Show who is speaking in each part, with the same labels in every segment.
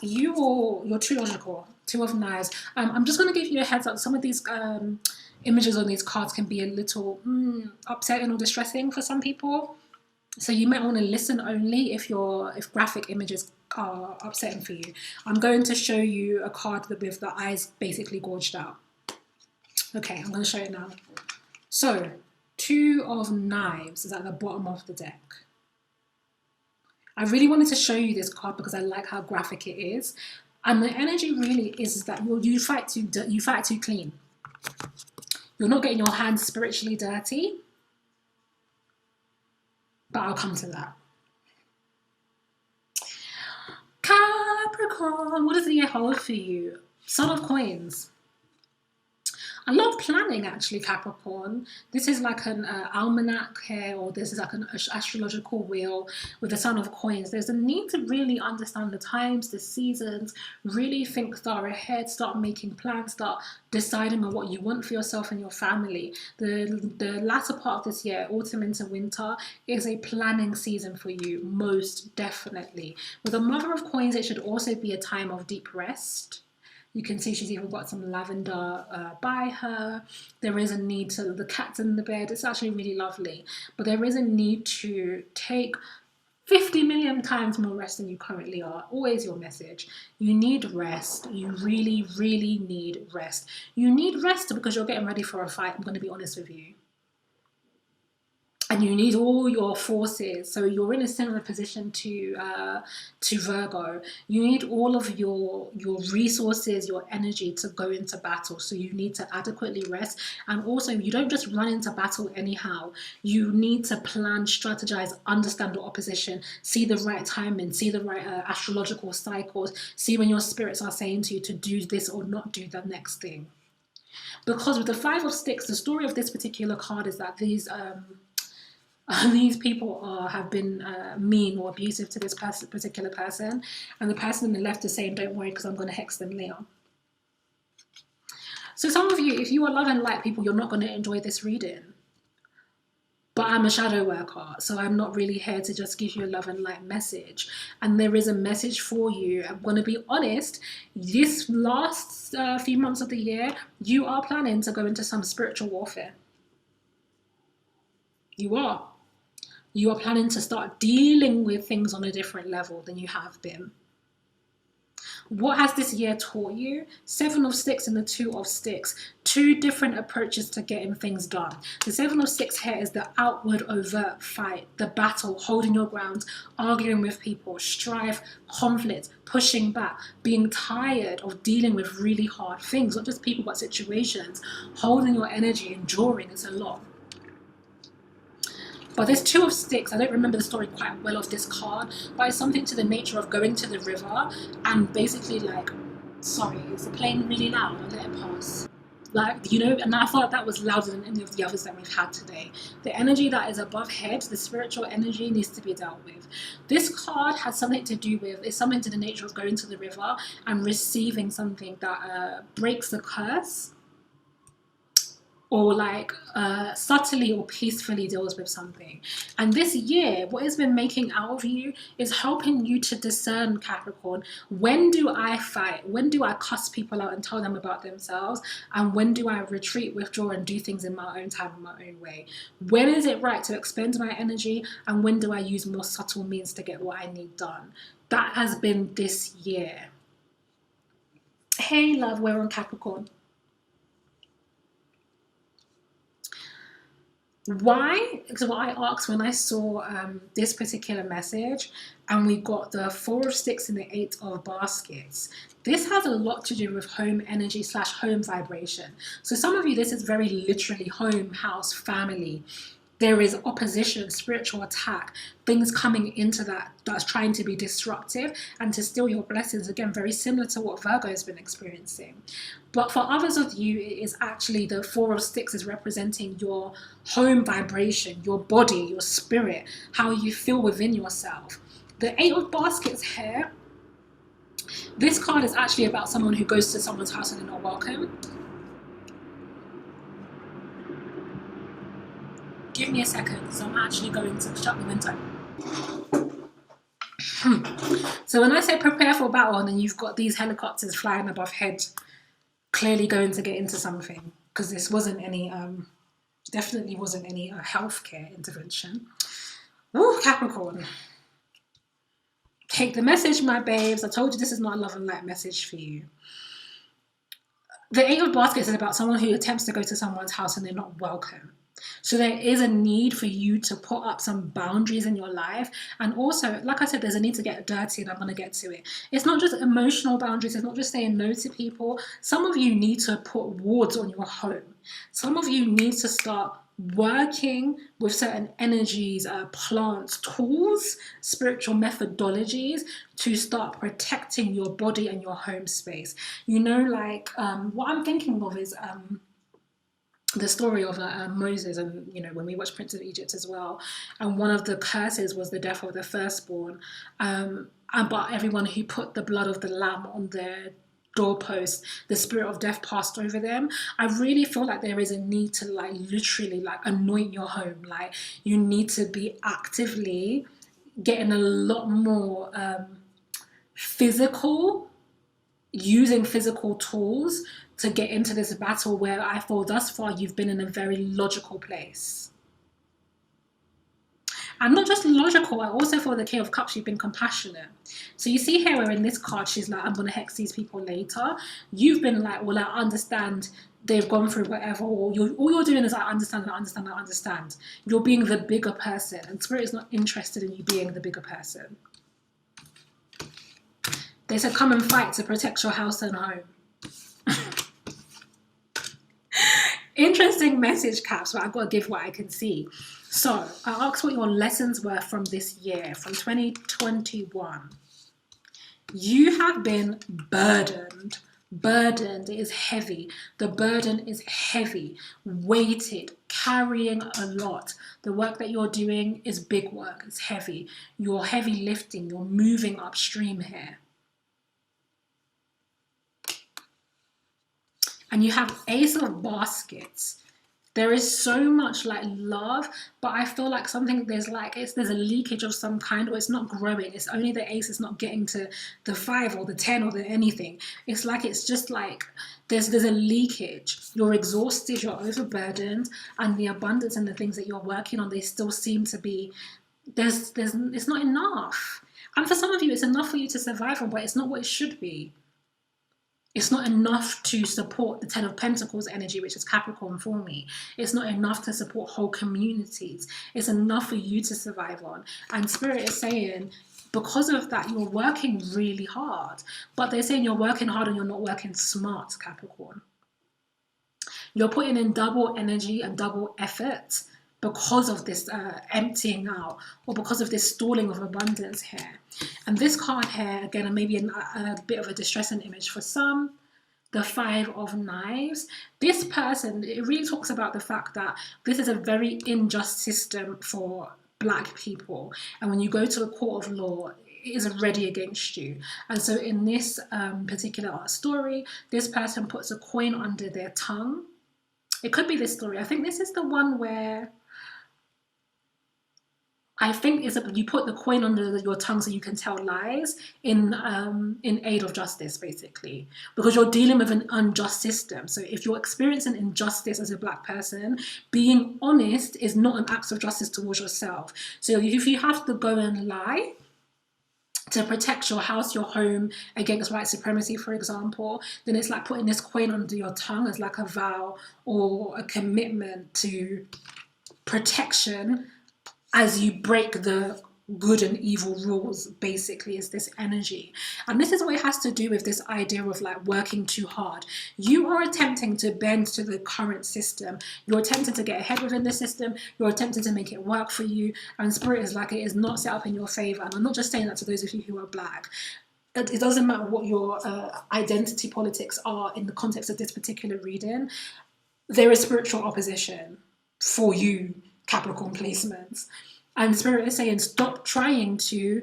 Speaker 1: you or you're too logical. Two of Knives. I'm just going to give you a heads up. Some of these images on these cards can be a little upsetting or distressing for some people. So you might want to listen only if graphic images are upsetting for you. I'm going to show you a card with the eyes basically gorged out. Okay, I'm going to show it now. So, Two of Knives is at the bottom of the deck. I really wanted to show you this card because I like how graphic it is. And the energy really is that you fight too clean. You're not getting your hands spiritually dirty. But I'll come to that. Capricorn, what does the year hold for you? Son of Coins. I love planning, actually, Capricorn. This is like an almanac here, or this is like an astrological wheel with the Son of Coins. There's a need to really understand the times, the seasons, really think far ahead, start making plans, start deciding on what you want for yourself and your family. The latter part of this year, autumn into winter, is a planning season for you, most definitely. With the Mother of Coins, it should also be a time of deep rest. You can see she's even got some lavender by her. There is a need to, the cat's in the bed. It's actually really lovely. But there is a need to take 50 million times more rest than you currently are. Always your message. You need rest. You really, really need rest. You need rest because you're getting ready for a fight. I'm going to be honest with you. And you need all your forces. So you're in a similar position to Virgo. You need all of your resources, your energy to go into battle. So you need to adequately rest. And also, you don't just run into battle anyhow. You need to plan, strategize, understand the opposition, see the right timing, see the right astrological cycles, see when your spirits are saying to you to do this or not do the next thing. Because with the Five of Sticks, the story of this particular card is that these people have been mean or abusive to this particular person, and the person on the left is saying, don't worry because I'm going to hex them later. So some of you, if you are love and light people, you're not going to enjoy this reading. But I'm a shadow worker, so I'm not really here to just give you a love and light message. And there is a message for you. I'm going to be honest, this last few months of the year, you are planning to go into some spiritual warfare. You are. You are planning to start dealing with things on a different level than you have been. What has this year taught you? Seven of Sticks and the Two of Sticks. Two different approaches to getting things done. The Seven of Sticks here is the outward overt fight, the battle, holding your ground, arguing with people, strife, conflict, pushing back, being tired of dealing with really hard things, not just people but situations, holding your energy, enduring. It's a lot. But this Two of Sticks, I don't remember the story quite well of this card, but it's something to the nature of going to the river and basically like, sorry, is the plane really loud? I'll let it pass. Like, you know, and I thought that was louder than any of the others that we've had today. The energy that is above head, the spiritual energy, needs to be dealt with. This card has something to do with, it's something to the nature of going to the river and receiving something that breaks the curse, or like subtly or peacefully deals with something. And this year, what has been making out of you is helping you to discern, Capricorn, when do I fight? When do I cuss people out and tell them about themselves? And when do I retreat, withdraw, and do things in my own time, in my own way? When is it right to expend my energy? And when do I use more subtle means to get what I need done? That has been this year. Hey, love, we're on Capricorn. Why? Because what I asked when I saw this particular message and we got the Four of Sticks and the Eight of Baskets, this has a lot to do with home energy / home vibration. So some of you, this is very literally home, house, family. There is opposition, spiritual attack, things coming into that's trying to be disruptive and to steal your blessings. Again, very similar to what Virgo has been experiencing. But for others of you, it is actually the Four of Sticks is representing your home vibration, your body, your spirit, how you feel within yourself. The Eight of Baskets here, this card is actually about someone who goes to someone's house and they're not welcome. Give me a second, so I'm actually going to shut the window. So when I say prepare for battle, and then you've got these helicopters flying above head, clearly going to get into something, because this wasn't any, definitely wasn't any healthcare intervention. Ooh, Capricorn. Take the message, my babes. I told you this is not a love and light message for you. The Eight of Baskets is about someone who attempts to go to someone's house and they're not welcome. So there is a need for you to put up some boundaries in your life. And also, like I said, there's a need to get dirty, and I'm going to get to it. It's not just emotional boundaries. It's not just saying no to people. Some of you need to put wards on your home. Some of you need to start working with certain energies, plants, tools, spiritual methodologies to start protecting your body and your home space. You know, like what I'm thinking of is the story of Moses, and you know, when we watch Prince of Egypt as well, and one of the curses was the death of the firstborn, but everyone who put the blood of the lamb on their doorpost, the spirit of death passed over them. I really feel like there is a need to like literally like anoint your home. Like you need to be actively getting a lot more physical, using physical tools to get into this battle, where I feel thus far you've been in a very logical place. And not just logical, I also feel the King of Cups, you've been compassionate. So you see here where in this card, she's like, I'm going to hex these people later. You've been like, well, I understand they've gone through whatever, or all you're doing is I understand. You're being the bigger person, and Spirit is not interested in you being the bigger person. They said, come and fight to protect your house and home. Interesting message, Caps, but I've got to give what I can see. So I asked what your lessons were from this year, from 2021. You have been burdened. Burdened is heavy. The burden is heavy, weighted, carrying a lot. The work that you're doing is big work. It's heavy. You're heavy lifting. You're moving upstream here. And you have Ace of Baskets. There is so much like love, but I feel like something, there's a leakage of some kind, or it's not growing. It's only the ace, it's not getting to the 5 or the 10 or the anything. It's like, it's just like there's a leakage. You're exhausted, you're overburdened, and the abundance and the things that you're working on, they still seem to be, it's not enough. And for some of you, it's enough for you to survive on, but it's not what it should be. It's not enough to support the 10 of Pentacles energy, which is Capricorn for me. It's not enough to support whole communities. It's enough for you to survive on. And Spirit is saying, because of that, you're working really hard. But they're saying you're working hard and you're not working smart, Capricorn. You're putting in double energy and double effort because of this emptying out, or because of this stalling of abundance here. And this card here, again, maybe a bit of a distressing image for some, the 5 of Knives. This person, it really talks about the fact that this is a very unjust system for Black people. And when you go to a court of law, it is ready against you. And so in this particular story, this person puts a coin under their tongue. It could be this story. I think this is the one where I think you put the coin under your tongue so you can tell lies in aid of justice, basically, because you're dealing with an unjust system. So if you're experiencing injustice as a Black person, being honest is not an act of justice towards yourself. So if you have to go and lie to protect your house, your home against white supremacy, for example, then it's like putting this coin under your tongue as like a vow or a commitment to protection as you break the good and evil rules, basically, is this energy. And this is what it has to do with this idea of like working too hard. You are attempting to bend to the current system. You're attempting to get ahead within the system. You're attempting to make it work for you. And Spirit is like, it is not set up in your favor. And I'm not just saying that to those of you who are Black. It doesn't matter what your identity politics are in the context of this particular reading. There is spiritual opposition for you, Capricorn placements. And Spirit is saying, stop trying to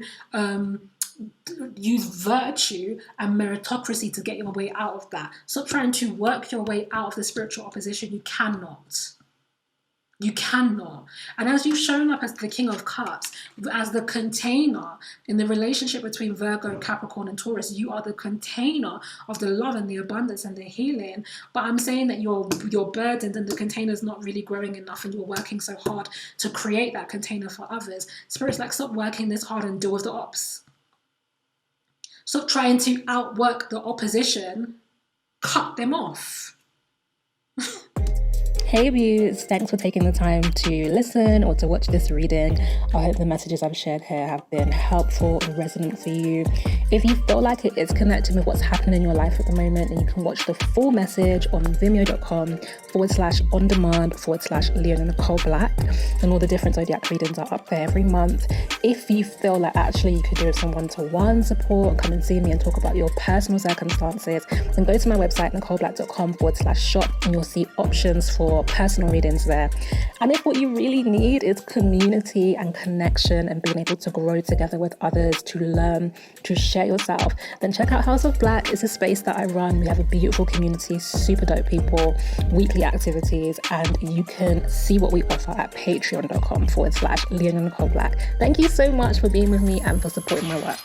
Speaker 1: use virtue and meritocracy to get your way out of that. Stop trying to work your way out of the spiritual opposition. You cannot. You cannot. And as you've shown up as the King of Cups, as the container in the relationship between Virgo, Capricorn, and Taurus, you are the container of the love and the abundance and the healing. But I'm saying that you're burdened and the container's not really growing enough, and you're working so hard to create that container for others. Spirit's like, stop working this hard and deal with the ops. Stop trying to outwork the opposition. Cut them off.
Speaker 2: Hey beaus, thanks for taking the time to listen or to watch this reading. I hope the messages I've shared here have been helpful and resonant for you. If you feel like it is connecting with what's happening in your life at the moment, then you can watch the full message on vimeo.com/on-demand/leonanicholeblack, and all the different zodiac readings are up there every month. If you feel like actually you could do some one-to-one support, come and see me and talk about your personal circumstances, then go to my website nicholeblack.com/shop, and you'll see options for personal readings there. And if what you really need is community and connection and being able to grow together with others, to learn, to share yourself, then check out House of Black. It's a space that I run. We have a beautiful community, super dope people, weekly activities, and you can see what we offer at patreon.com/leonanicholeblack. Thank you so much for being with me and for supporting my work.